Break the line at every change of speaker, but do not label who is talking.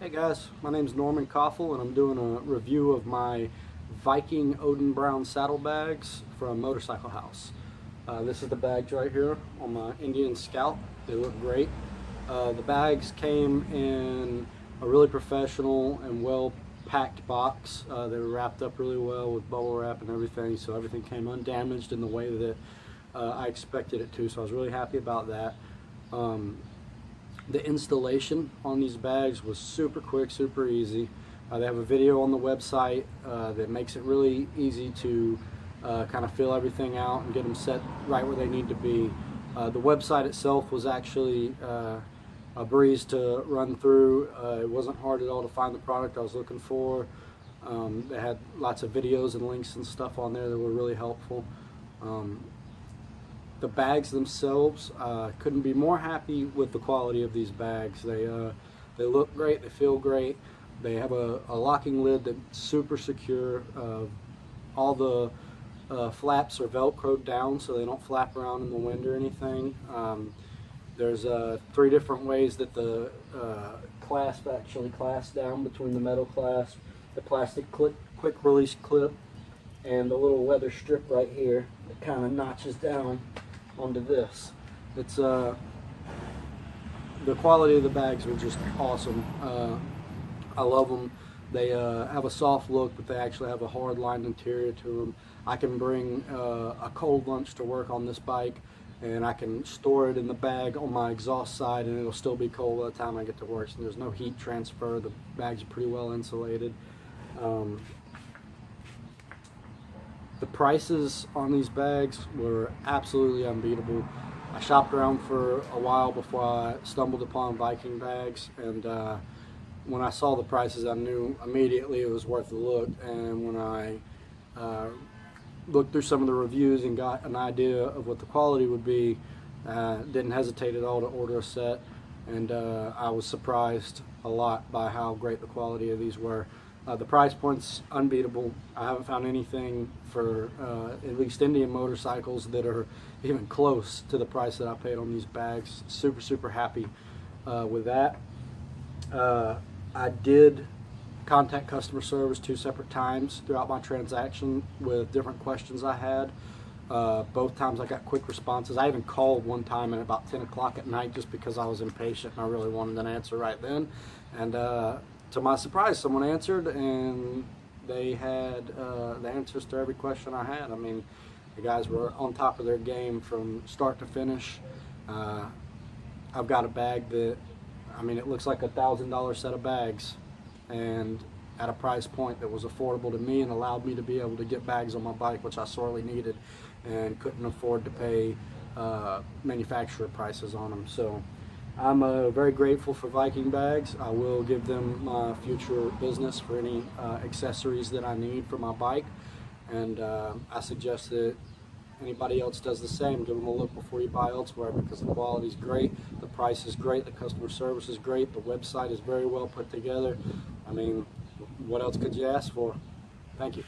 Hey guys, my name is Norman Koffel and I'm doing a review of my Viking Odin Brown saddlebags from Motorcycle House. This is the bags right here on my Indian Scout. They look great. The bags came in a really professional and well packed box. They were wrapped up really well with bubble wrap and everything, so everything came undamaged in the way that I expected it to, so I was really happy about that. The installation on these bags was super quick, super easy. They have a video on the website that makes it really easy to kind of fill everything out and get them set right where they need to be. The website itself was actually a breeze to run through. It wasn't hard at all to find the product I was looking for. They had lots of videos and links and stuff on there that were really helpful. The bags themselves, couldn't be more happy with the quality of these bags. They look great, they feel great. They have a locking lid that's super secure. All the flaps are velcroed down so they don't flap around in the wind or anything. There's 3 different ways that the clasp actually clasps down between the metal clasp, the plastic quick release clip, and the little leather strip right here that kind of notches down onto this. It's the quality of the bags are just awesome. I love them. They have a soft look, but they actually have a hard lined interior to them. I can bring a cold lunch to work on this bike, and I can store it in the bag on my exhaust side and it'll still be cold by the time I get to work, so there's no heat transfer. The bags are pretty well insulated. The prices on these bags were absolutely unbeatable. I shopped around for a while before I stumbled upon Viking bags, and when I saw the prices I knew immediately it was worth the look. And when I looked through some of the reviews and got an idea of what the quality would be, didn't hesitate at all to order a set, and I was surprised a lot by how great the quality of these were. The price point's unbeatable. I haven't found anything for at least Indian motorcycles that are even close to the price that I paid on these bags. Super happy with that. I did contact customer service 2 separate times throughout my transaction with different questions I had. Both times I got quick responses. I even called one time at about 10 o'clock at night just because I was impatient and I really wanted an answer right then. And to my surprise, someone answered, and they had the answers to every question I had. I mean, the guys were on top of their game from start to finish. I've got a bag that, I mean, it looks like $1,000 set of bags, and at a price point that was affordable to me and allowed me to be able to get bags on my bike, which I sorely needed and couldn't afford to pay manufacturer prices on them. So I'm very grateful for Viking bags. I will give them my future business for any accessories that I need for my bike, and I suggest that anybody else does the same. Give them a look before you buy elsewhere, because the quality is great, the price is great, the customer service is great, the website is very well put together. I mean, what else could you ask for? Thank you.